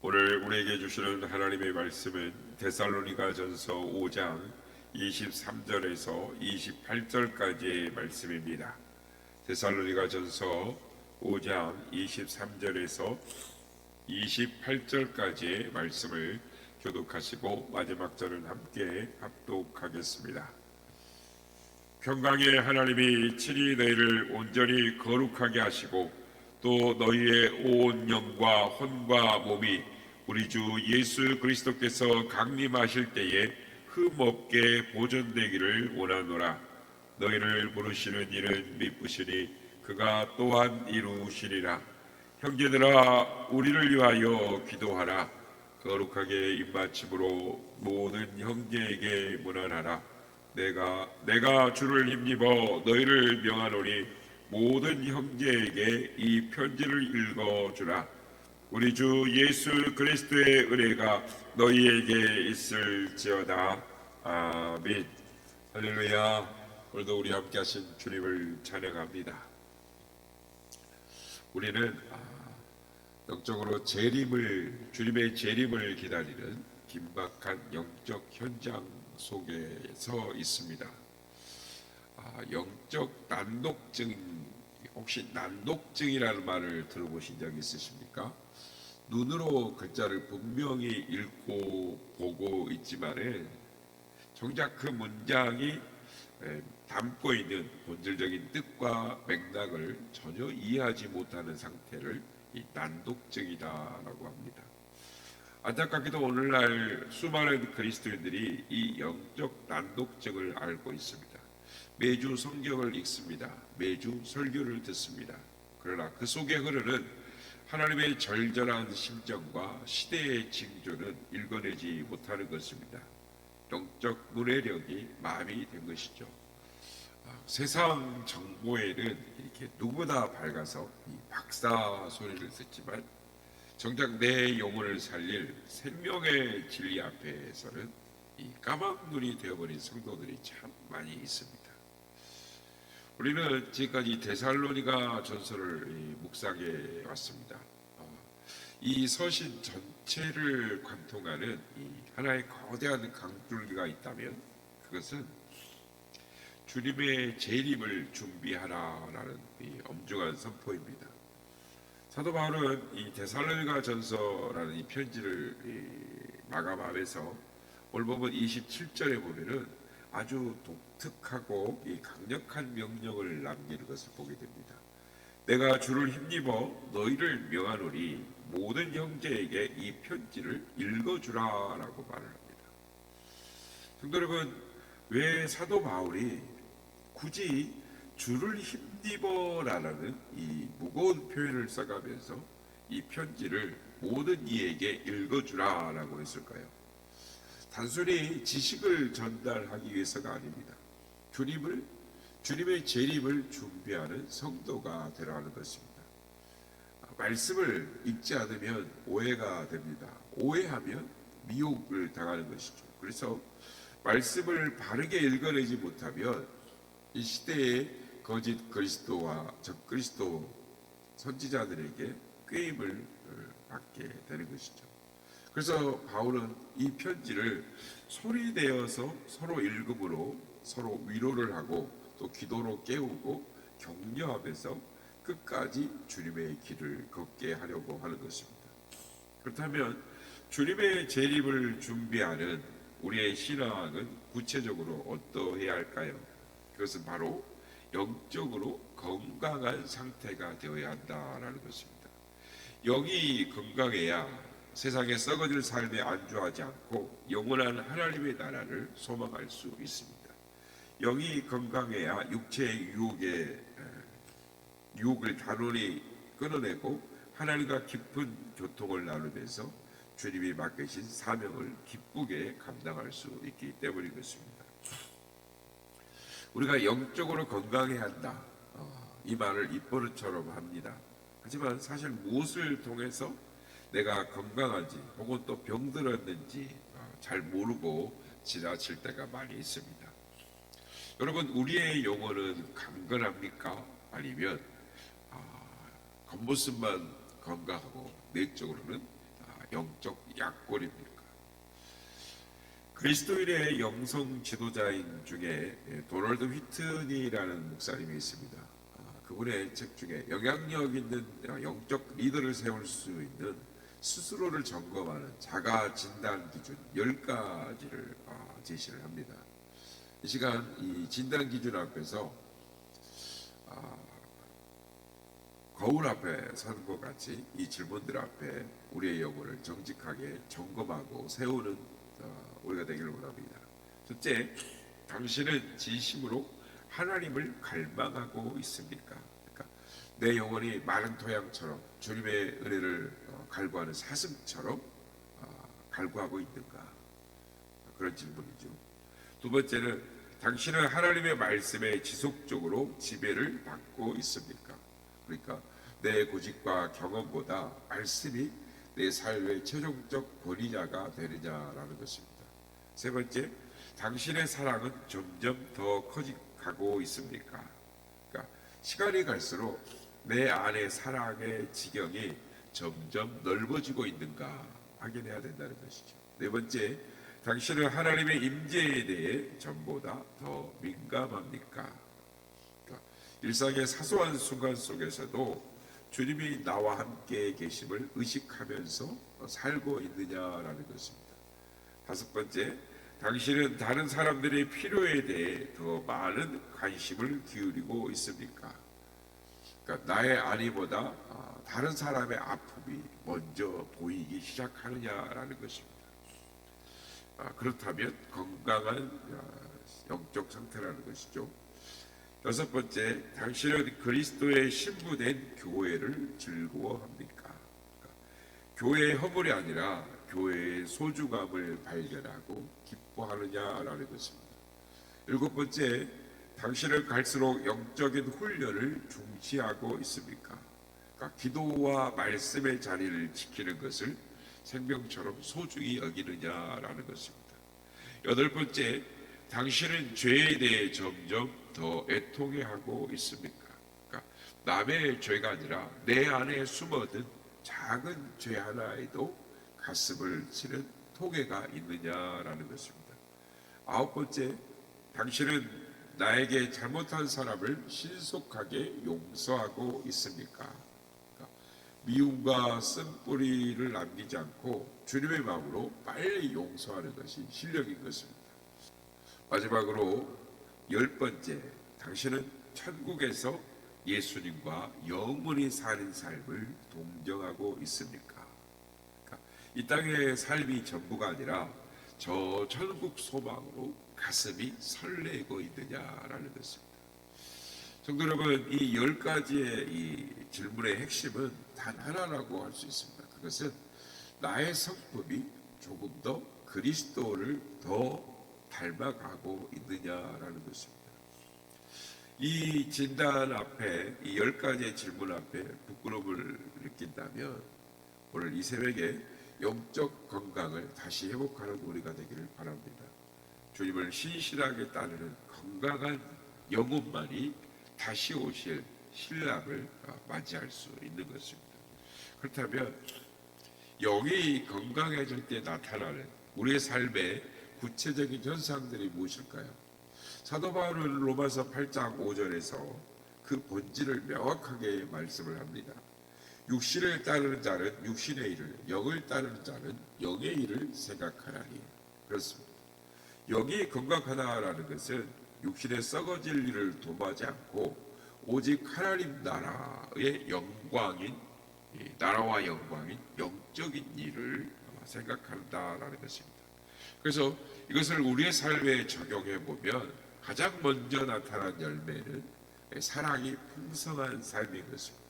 오늘 우리에게 주시는 하나님의 말씀은 데살로니가전서 5장 23절에서 28절까지의 말씀입니다. 데살로니가전서 5장 23절에서 28절까지의 말씀을 교독하시고 마지막 절은 함께 합독하겠습니다. 평강의 하나님이 친히 너희를 온전히 거룩하게 하시고 또 너희의 온 영과 혼과 몸이 우리 주 예수 그리스도께서 강림하실 때에 흠없게 보존되기를 원하노라. 너희를 부르시는 이는 미쁘시니 그가 또한 이루시리라. 형제들아, 우리를 위하여 기도하라. 거룩하게 입맞춤으로 모든 형제에게 문안하라. 내가 주를 힘입어 너희를 명하노니 모든 형제에게 이 편지를 읽어주라. 우리 주 예수 그리스도의 은혜가 너희에게 있을지어다. 아멘. 할렐루야. 오늘도 우리 함께 하신 주님을 찬양합니다. 우리는 영적으로 주님의 재림을 기다리는 긴박한 영적 현장 속에서 있습니다. 영적 난독증, 혹시 난독증이라는 말을 들어보신 적 있으십니까? 눈으로 글자를 분명히 읽고 보고 있지만은 정작 그 문장이 담고 있는 본질적인 뜻과 맥락을 전혀 이해하지 못하는 상태를 이 난독증이다라고 합니다. 안타깝게도 오늘날 수많은 그리스도인들이 이 영적 난독증을 앓고 있습니다. 매주 성경을 읽습니다. 매주 설교를 듣습니다. 그러나 그 속에 흐르는 하나님의 절절한 심정과 시대의 징조는 읽어내지 못하는 것입니다. 영적 문해력이 마비 된 것이죠. 세상 정보에는 이렇게 누구나 밝아서 이 박사 소리를 듣지만 정작 내 영혼을 살릴 생명의 진리 앞에서는 이 까막눈이 되어버린 성도들이 참 많이 있습니다. 우리는 지금까지 데살로니가 전서를 묵상해 왔습니다. 이 서신 전체를 관통하는 이 하나의 거대한 강줄기가 있다면 그것은 주님의 재림을 준비하라라는 이 엄중한 선포입니다. 사도 바울은 이 데살로니가 전서라는 이 편지를 마감하면서 오늘 보면 27절에 보면은 아주 독특하고 이 강력한 명령을 남기는 것을 보게 됩니다. 내가 주를 힘입어 너희를 명하노니 모든 형제에게 이 편지를 읽어주라라고 말을 합니다. 성도 여러분, 왜 사도 바울이 굳이 주를 힘입어라는 이 무거운 표현을 써가면서 이 편지를 모든 이에게 읽어주라라고 했을까요? 단순히 지식을 전달하기 위해서가 아닙니다. 주님의 재림을 준비하는 성도가 되라는 것입니다. 말씀을 읽지 않으면 오해가 됩니다. 오해하면 미혹을 당하는 것이죠. 그래서 말씀을 바르게 읽어내지 못하면 이 시대의 거짓 그리스도와 적 그리스도 선지자들에게 꾀임을 받게 되는 것이죠. 그래서 바울은 이 편지를 소리내어서 서로 읽음으로 서로 위로를 하고 또 기도로 깨우고 격려하면서 끝까지 주님의 길을 걷게 하려고 하는 것입니다. 그렇다면 주님의 재림을 준비하는 우리의 신앙은 구체적으로 어떠해야 할까요? 그것은 바로 영적으로 건강한 상태가 되어야 한다라는 것입니다. 영이 건강해야 세상에 썩어질 삶에 안주하지 않고 영원한 하나님의 나라를 소망할 수 있습니다. 영이 건강해야 육체의 유혹을 단호히 끊어내고 하나님과 깊은 교통을 나누면서 주님이 맡기신 사명을 기쁘게 감당할 수 있기 때문인 것입니다. 우리가 영적으로 건강해야 한다, 이 말을 입버릇처럼 합니다. 하지만 사실 무엇을 통해서 내가 건강한지 혹은 또 병들었는지 잘 모르고 지나칠 때가 많이 있습니다. 여러분, 우리의 영혼은 강건합니까? 아니면 겉모습만 건강하고 내적으로는 영적 약골입니까? 그리스도인의 영성 지도자인 중에 도널드 휘트니라는 목사님이 있습니다. 그분의 책 중에 영향력 있는 영적 리더를 세울 수 있는 스스로를 점검하는 자가 진단 기준 10가지를 제시를 합니다. 이 시간 이 진단 기준 앞에서 거울 앞에 서는 것 같이 이 질문들 앞에 우리의 영혼을 정직하게 점검하고 세우는 우리가 되기를 원합니다. 첫째, 당신은 진심으로 하나님을 갈망하고 있습니까? 그러니까 내 영혼이 마른 토양처럼 주님의 은혜를 갈구하는 사슴처럼 갈구하고 있는가? 그런 질문이죠. 두 번째는 당신은 하나님의 말씀에 지속적으로 지배를 받고 있습니까? 그러니까 내 고집과 경험보다 말씀이 내 삶의 최종적 권위자가 되느냐라는 것입니다. 세 번째, 당신의 사랑은 점점 더 커져가고 있습니까? 그러니까 시간이 갈수록 내 안의 사랑의 지경이 점점 넓어지고 있는가 확인해야 된다는 것이죠. 네 번째, 당신은 하나님의 임재에 대해 전보다 더 민감합니까? 그러니까 일상의 사소한 순간 속에서도 주님이 나와 함께 계심을 의식하면서 살고 있느냐라는 것입니다. 다섯 번째, 당신은 다른 사람들의 필요에 대해 더 많은 관심을 기울이고 있습니까? 그러니까 나의 안위보다 다른 사람의 아픔이 먼저 보이기 시작하느냐라는 것입니다. 그렇다면 건강한 영적 상태라는 것이죠. 여섯 번째, 당신은 그리스도의 신부된 교회를 즐거워합니까? 그러니까 교회의 허물이 아니라 교회의 소중함을 발견하고 기뻐하느냐라는 것입니다. 일곱 번째, 당신은 갈수록 영적인 훈련을 중시하고 있습니까? 그러니까 기도와 말씀의 자리를 지키는 것을 생명처럼 소중히 여기느냐라는 것입니다. 여덟 번째, 당신은 죄에 대해 점점 더 애통해하고 있습니까? 그러니까 남의 죄가 아니라 내 안에 숨어든 작은 죄 하나에도 가슴을 치는 통해가 있느냐라는 것입니다. 아홉 번째, 당신은 나에게 잘못한 사람을 신속하게 용서하고 있습니까? 미움과 쓴뿌리를 남기지 않고 주님의 마음으로 빨리 용서하는 것이 실력인 것입니다. 마지막으로 열 번째, 당신은 천국에서 예수님과 영원히 사는 삶을 동정하고 있습니까? 그러니까 이 땅의 삶이 전부가 아니라 저 천국 소망으로 가슴이 설레고 있느냐라는 것입니다. 성도 여러분, 이 10가지의 이 질문의 핵심은 단 하나라고 할 수 있습니다. 그것은 나의 성품이 조금 더 그리스도를 더 닮아가고 있느냐라는 것입니다. 이 진단 앞에, 이 10가지의 질문 앞에 부끄러움을 느낀다면 오늘 이 새벽에 영적 건강을 다시 회복하는 우리가 되기를 바랍니다. 주님을 신실하게 따르는 건강한 영혼만이 다시 오실 신랑을 맞이할 수 있는 것입니다. 그렇다면 영이 건강해질 때 나타나는 우리의 삶의 구체적인 현상들이 무엇일까요? 사도 바울은 로마서 8장 5절에서 그 본질을 명확하게 말씀을 합니다. 육신을 따르는 자는 육신의 일을, 영을 따르는 자는 영의 일을 생각하나니. 그렇습니다. 영이 건강하다라는 것은 육신의 썩어질 일을 도모하지 않고 오직 하나님 나라의 영광인, 나라와 영광인 영적인 일을 생각한다라는 것입니다. 그래서 이것을 우리의 삶에 적용해 보면 가장 먼저 나타난 열매는 사랑이 풍성한 삶인 것입니다.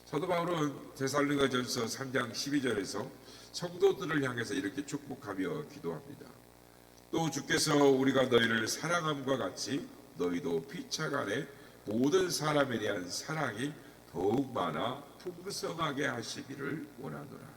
사도 바울은 데살로니가전서 3장 12절에서 성도들을 향해서 이렇게 축복하며 기도합니다. 또 주께서 우리가 너희를 사랑함과 같이 너희도 피차간에 모든 사람에 대한 사랑이 더욱 많아 풍성하게 하시기를 원하노라.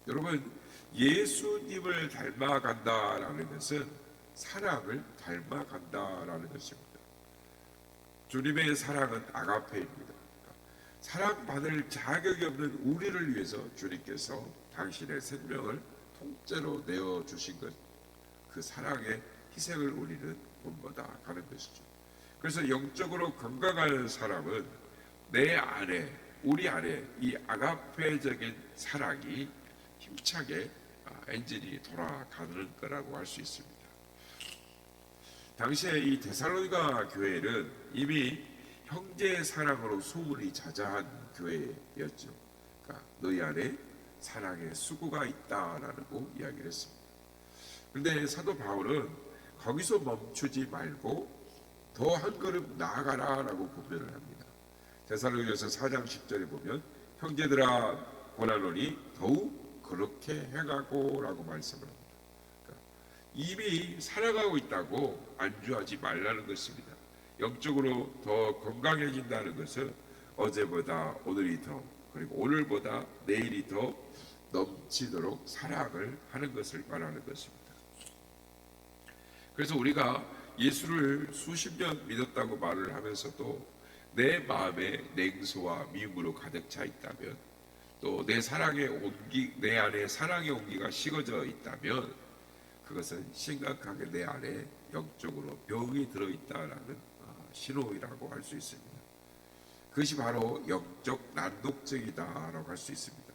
여러분, 예수님을 닮아간다라는 것은 사랑을 닮아간다라는 것입니다. 주님의 사랑은 아가페입니다. 사랑받을 자격이 없는 우리를 위해서 주님께서 당신의 생명을 통째로 내어주신 것, 그 사랑의 희생을 우리는 본받아 가는 것이죠. 그래서 영적으로 건강한 사람은 내 안에, 우리 안에 이 아가페적인 사랑이 힘차게 엔진이 돌아가는 거라고 할 수 있습니다. 당시에 이 데살로니가 교회는 이미 형제의 사랑으로 소문이 자자한 교회였죠. 그러니까 너희 안에 사랑의 수고가 있다라고 이야기를 했습니다. 그런데 사도 바울은 거기서 멈추지 말고 더 한 걸음 나아가라라고 분별을 합니다. 데살로니가서 4장 10절에 보면 형제들아 권하노니 더욱 그렇게 행하고라고 말씀을 합니다. 그러니까 이미 살아가고 있다고 안주하지 말라는 것입니다. 영적으로 더 건강해진다는 것은 어제보다 오늘이 더, 그리고 오늘보다 내일이 더 넘치도록 사랑을 하는 것을 말하는 것입니다. 그래서 우리가 예수를 수십 년 믿었다고 말을 하면서도 내 마음에 냉소와 미움으로 가득 차 있다면, 또 내 사랑의 온기, 내 안에 사랑의 온기가 식어져 있다면 그것은 심각하게 내 안에 영적으로 병이 들어있다라는 신호이라고 할 수 있습니다. 그것이 바로 영적 난독증이다라고 할 수 있습니다.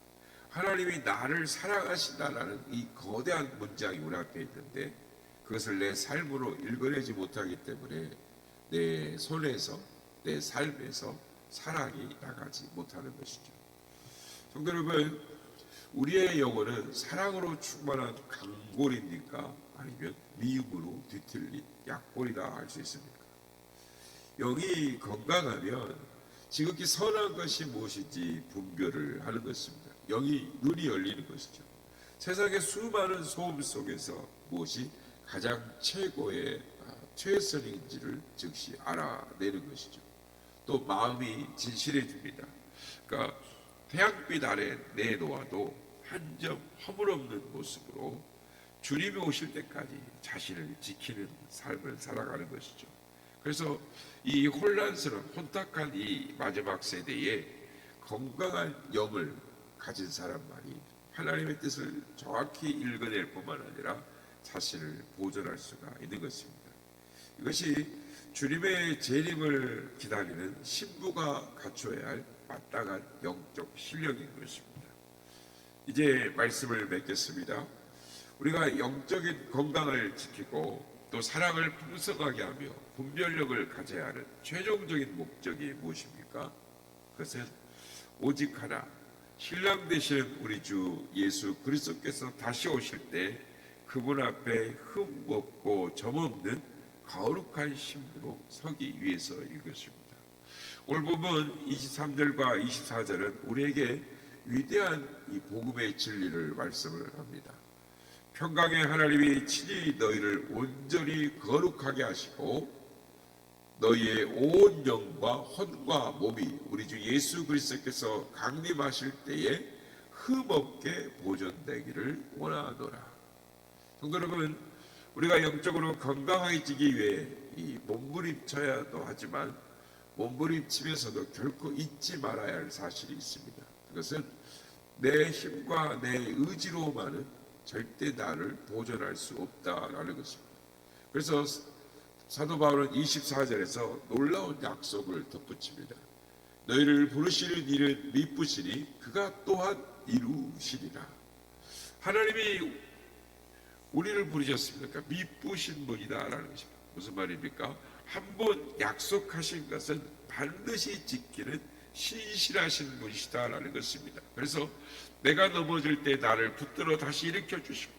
하나님이 나를 사랑하신다라는 이 거대한 문장이 우리 앞에 있는데 그것을 내 삶으로 읽어내지 못하기 때문에 내 손에서, 내 삶에서 사랑이 나가지 못하는 것이죠. 성도 여러분, 우리의 영혼은 사랑으로 충만한 강골입니까? 아니면 미움으로 뒤틀린 약골이다 할 수 있습니까? 영이 건강하면 지극히 선한 것이 무엇인지 분별을 하는 것입니다. 영이 눈이 열리는 것이죠. 세상의 수많은 소음 속에서 무엇이 가장 최고의 최선인지를 즉시 알아내는 것이죠. 또 마음이 진실해집니다. 그러니까 태양빛 아래 내놓아도 한 점 허물 없는 모습으로 주님이 오실 때까지 자신을 지키는 삶을 살아가는 것이죠. 그래서 이 혼란스러운 혼탁한 이 마지막 세대에 건강한 영을 가진 사람만이 하나님의 뜻을 정확히 읽어낼 뿐만 아니라 자신을 보존할 수가 있는 것입니다. 이것이 주님의 재림을 기다리는 신부가 갖춰야 할 마땅한 영적 실력인 것입니다. 이제 말씀을 맺겠습니다. 우리가 영적인 건강을 지키고 또 사랑을 풍성하게 하며 분별력을 가져야 하는 최종적인 목적이 무엇입니까? 그것은 오직 하나, 신랑 되시는 우리 주 예수 그리스도께서 다시 오실 때 그분 앞에 흠 없고 점 없는 거룩한 신부로 서기 위해서인 것입니다. 오늘 본문 23절과 24절은 우리에게 위대한 이 복음의 진리를 말씀을 합니다. 평강의 하나님이 친히 너희를 온전히 거룩하게 하시고 너희의 온 영과 혼과 몸이 우리 주 예수 그리스도께서 강림하실 때에 흠없게 보존되기를 원하노라. 성도 여러분, 우리가 영적으로 건강해지기 위해 이 몸부림쳐야도 하지만 몸부림치면서도 결코 잊지 말아야 할 사실이 있습니다. 그것은 내 힘과 내 의지로만은 절대 나를 보존할 수 없다라는 것입니다. 그래서 사도 바울은 24절에서 놀라운 약속을 덧붙입니다. 너희를 부르시는 일은 미쁘시니 그가 또한 이루시리라. 하나님이 우리를 부르셨습니까? 미쁘신 분이다라는 것입니다. 무슨 말입니까? 한 번 약속하신 것은 반드시 지키는 신실하신 분이시다라는 것입니다. 그래서 내가 넘어질 때 나를 붙들어 다시 일으켜 주시고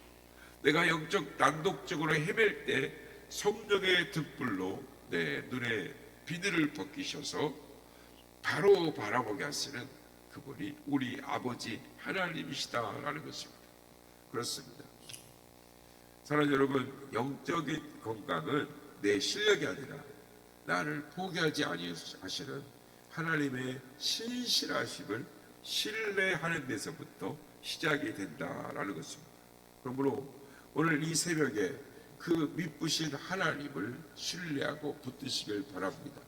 내가 영적 난독적으로 헤맬 때 성령의 등불로 내 눈에 비늘을 벗기셔서 바로 바라보게 하시는 그분이 우리 아버지 하나님이시다라는 것입니다. 그렇습니다. 사랑하는 여러분, 영적인 건강은 내 실력이 아니라 나를 포기하지 아니하시는 하나님의 신실하심을 신뢰하는 데서부터 시작이 된다라는 것입니다. 그러므로 오늘 이 새벽에 그 미쁘신 하나님을 신뢰하고 붙드시길 바랍니다.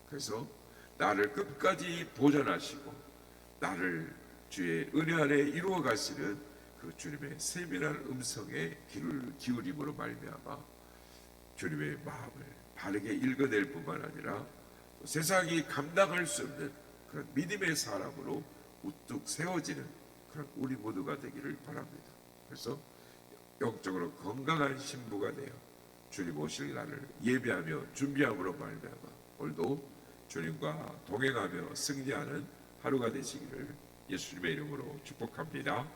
그래서 나를 끝까지 보존하시고 나를 주의 은혜 안에 이루어 가시는 그 주님의 세밀한 음성에 귀를 기울임으로 말미암아 주님의 마음을 바르게 읽어낼 뿐만 아니라 세상이 감당할 수 없는 그런 믿음의 사람으로 우뚝 세워지는 그런 우리 모두가 되기를 바랍니다. 그래서 영적으로 건강한 신부가 되어 주님 오실 날을 예배하며 준비함으로 말미암아 오늘도 주님과 동행하며 승리하는 하루가 되시기를 예수님의 이름으로 축복합니다.